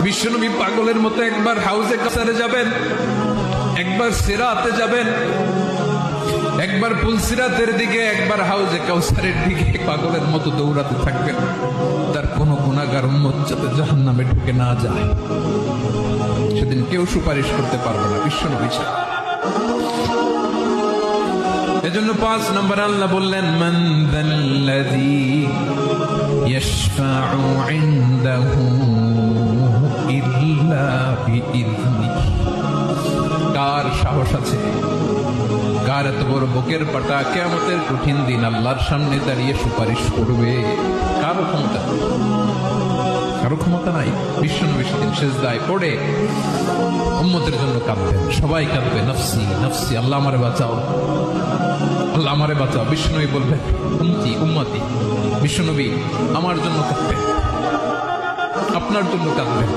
বিশ্বনবী পাগলের মতো একবার হাউজে কাসারে যাবেন, একবার সিরাতে যাবেন, একবার পুলসিরাতের দিকে, একবার হাউজে কাউসারের দিকে পাগলের মতো দৌড়াতে থাকবেন। তার কোনো গুনাহগার উম্মত যাতে জাহান্নামে ঢুকে না যায়, সেদিন কেউ সুপারিশ করতে পারবে না বিশ্বনবী ছাড়া। এজন্য 5 নম্বর আল্লাহ বললেন, মান যাল্লাযী ইয়াশফাউ ইনদাহু ইল্লা বিইযনিহি। কার সাহস আছে, কার এত বড় বুকের পাটা কিয়ামতের কঠিন দিন আল্লাহর সামনে দাঁড়িয়ে সুপারিশ করবে? কারো ক্ষমতা, কারো ক্ষমতা নাই। বিশ্বনবী সেদিন সিজদায় পড়ে উম্মতের জন্য কাঁদবেন, সবাই কাঁদবে, নফসি নফসি, আল্লাহ আমারে বাঁচাও, আল্লাহ আমারে বাঁচাও। বিশ্বনবী বলবেন, উম্মতি উম্মতি। বিশ্বনবী আমার জন্য কাঁদবেন, আপনার জন্য কাঁদবেন।